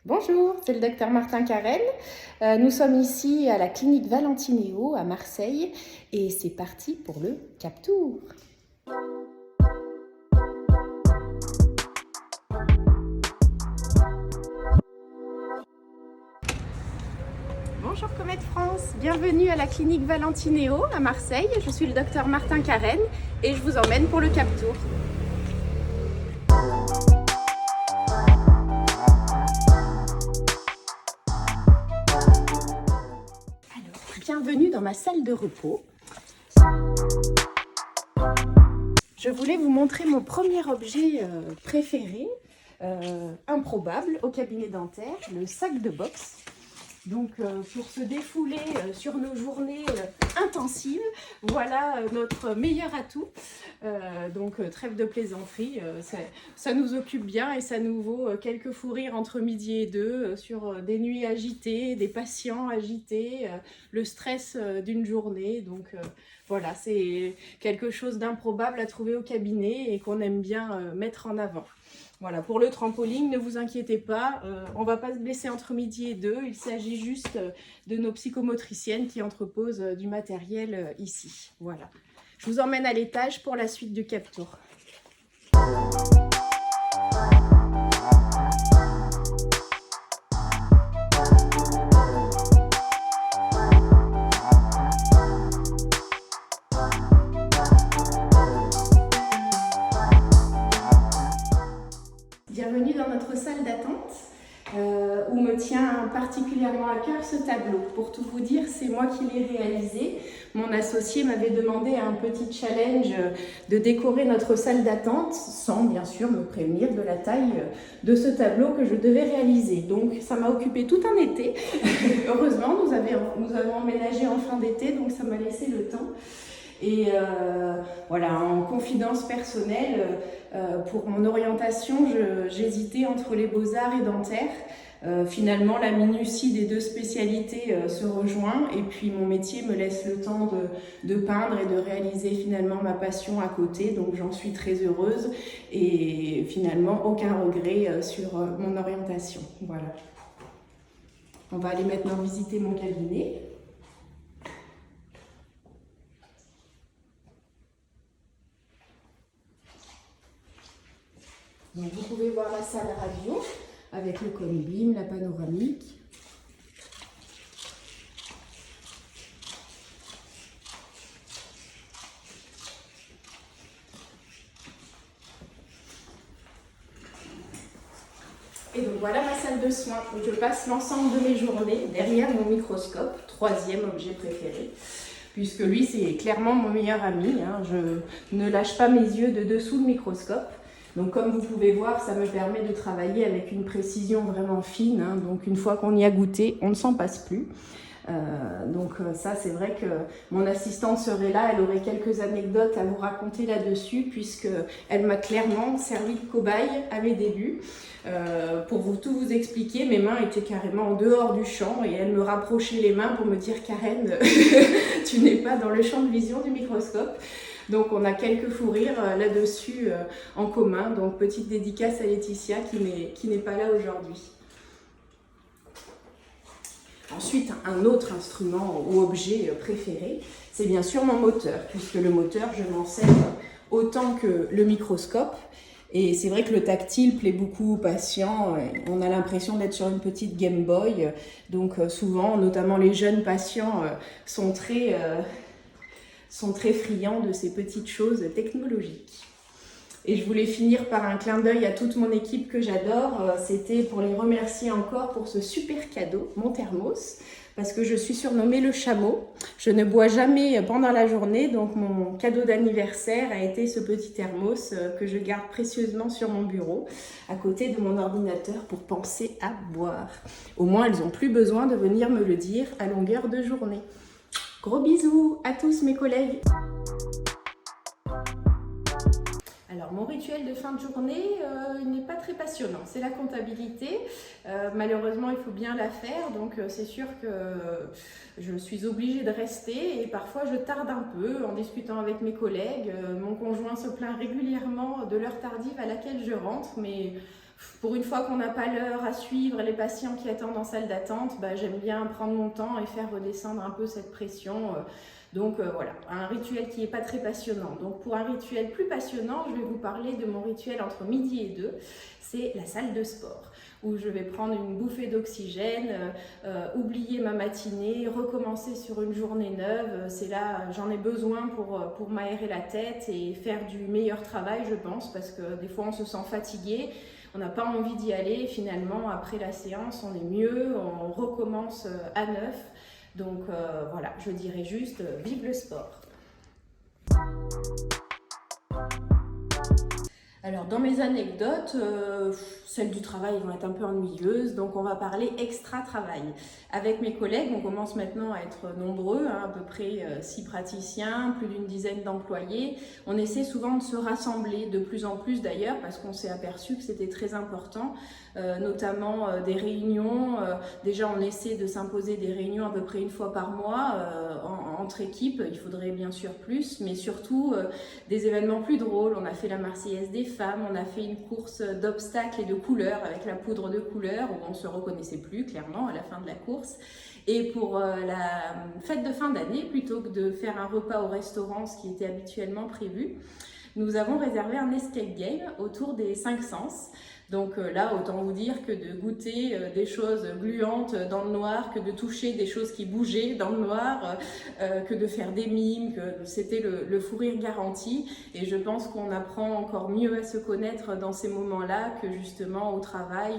Bonjour, c'est le docteur Martin Carène. Nous sommes ici à la clinique Valentineo à Marseille et c'est parti pour le Cap Tour. Bonjour Comète France, bienvenue à la clinique Valentineo à Marseille. Je suis le docteur Martin Carène et je vous emmène pour le Cap Tour. Bienvenue dans ma salle de repos. Je voulais vous montrer mon premier objet préféré, improbable au cabinet dentaire, le sac de boxe. Donc pour se défouler sur nos journées intensives, voilà notre meilleur atout. Trêve de plaisanterie, ça nous occupe bien et ça nous vaut quelques fous rires entre midi et deux sur des nuits agitées, des patients agités, le stress d'une journée. Donc voilà, c'est quelque chose d'improbable à trouver au cabinet et qu'on aime bien mettre en avant. Voilà, pour le trampoline, ne vous inquiétez pas, on ne va pas se blesser entre midi et deux. Il s'agit juste de nos psychomotriciennes qui entreposent du matériel ici. Voilà. Je vous emmène à l'étage pour la suite du Cap Tour. Bienvenue dans notre salle d'attente où me tient particulièrement à cœur ce tableau. Pour tout vous dire, c'est moi qui l'ai réalisé. Mon associé m'avait demandé un petit challenge de décorer notre salle d'attente sans bien sûr me prévenir de la taille de ce tableau que je devais réaliser. Donc ça m'a occupé tout un été. Heureusement, nous avons emménagé en fin d'été, donc ça m'a laissé le temps. Et voilà, en confidence personnelle, pour mon orientation, j'hésitais entre les beaux-arts et dentaire. Finalement, la minutie des deux spécialités se rejoint et puis mon métier me laisse le temps de peindre et de réaliser finalement ma passion à côté. Donc j'en suis très heureuse et finalement aucun regret sur mon orientation. Voilà. On va aller maintenant visiter mon cabinet. Donc vous pouvez voir la salle radio avec le colibim, la panoramique. Et donc voilà ma salle de soins où je passe l'ensemble de mes journées derrière mon microscope, troisième objet préféré, puisque lui c'est clairement mon meilleur ami. Je ne lâche pas mes yeux de dessous le microscope. Donc comme vous pouvez voir, ça me permet de travailler avec une précision vraiment fine. Donc une fois qu'on y a goûté, on ne s'en passe plus. Ça c'est vrai que mon assistante serait là, elle aurait quelques anecdotes à vous raconter là-dessus puisqu'elle m'a clairement servi de cobaye à mes débuts. Pour tout vous expliquer, mes mains étaient carrément en dehors du champ et elle me rapprochait les mains pour me dire « Carène, tu n'es pas dans le champ de vision du microscope ». Donc on a quelques fous rires là-dessus en commun. Donc petite dédicace à Laetitia qui n'est pas là aujourd'hui. Ensuite, un autre instrument ou objet préféré, c'est bien sûr mon moteur, puisque le moteur, je m'en sers autant que le microscope. Et c'est vrai que le tactile plaît beaucoup aux patients. On a l'impression d'être sur une petite Game Boy. Donc souvent, notamment les jeunes patients, sont très friands de ces petites choses technologiques. Et je voulais finir par un clin d'œil à toute mon équipe que j'adore. C'était pour les remercier encore pour ce super cadeau, mon thermos, parce que je suis surnommée le chameau. Je ne bois jamais pendant la journée, donc mon cadeau d'anniversaire a été ce petit thermos que je garde précieusement sur mon bureau, à côté de mon ordinateur pour penser à boire. Au moins, elles n'ont plus besoin de venir me le dire à longueur de journée. Gros bisous à tous mes collègues. Alors mon rituel de fin de journée, il n'est pas très passionnant, c'est la comptabilité. Malheureusement il faut bien la faire, donc c'est sûr que je suis obligée de rester et parfois je tarde un peu en discutant avec mes collègues. Mon conjoint se plaint régulièrement de l'heure tardive à laquelle je rentre, mais Pour une fois qu'on n'a pas l'heure à suivre les patients qui attendent en salle d'attente, j'aime bien prendre mon temps et faire redescendre un peu cette pression. Donc voilà, un rituel qui n'est pas très passionnant. Donc pour un rituel plus passionnant, je vais vous parler de mon rituel entre midi et 2. C'est la salle de sport, où je vais prendre une bouffée d'oxygène, oublier ma matinée, recommencer sur une journée neuve. C'est là, j'en ai besoin pour m'aérer la tête et faire du meilleur travail, je pense, parce que des fois on se sent fatigué. On n'a pas envie d'y aller, finalement après la séance on est mieux, on recommence à neuf. Donc voilà, je dirais juste vive le sport. Alors dans mes anecdotes, celles du travail vont être un peu ennuyeuses, donc on va parler extra-travail. Avec mes collègues, on commence maintenant à être nombreux, à peu près 6 praticiens, plus d'une dizaine d'employés. On essaie souvent de se rassembler, de plus en plus d'ailleurs, parce qu'on s'est aperçu que c'était très important, notamment des réunions. Déjà on essaie de s'imposer des réunions à peu près une fois par mois entre équipes, il faudrait bien sûr plus, mais surtout des événements plus drôles. On a fait la Marseillaise des femmes, on a fait une course d'obstacles et de couleurs avec la poudre de couleurs où on ne se reconnaissait plus clairement à la fin de la course. Et pour la fête de fin d'année, plutôt que de faire un repas au restaurant, ce qui était habituellement prévu, nous avons réservé un escape game autour des 5 sens. Donc là, autant vous dire que de goûter des choses gluantes dans le noir, que de toucher des choses qui bougeaient dans le noir, que de faire des mimes, que c'était le fou rire garanti. Et je pense qu'on apprend encore mieux à se connaître dans ces moments-là que justement au travail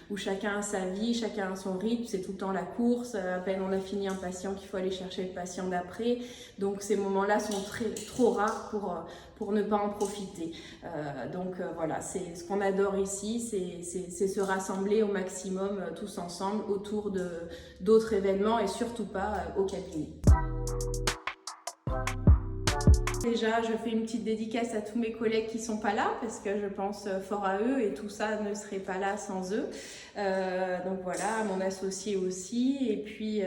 où chacun a sa vie, chacun a son rythme, c'est tout le temps la course, à peine on a fini un patient qu'il faut aller chercher le patient d'après. Donc ces moments-là sont trop rares pour ne pas en profiter. Voilà, c'est ce qu'on adore ici, c'est se rassembler au maximum tous ensemble autour d'autres événements et surtout pas au cabinet. Déjà, je fais une petite dédicace à tous mes collègues qui ne sont pas là parce que je pense fort à eux et tout ça ne serait pas là sans eux. Donc voilà, à mon associé aussi. Et puis,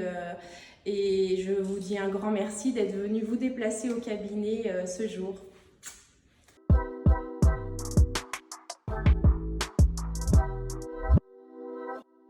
et je vous dis un grand merci d'être venu vous déplacer au cabinet ce jour.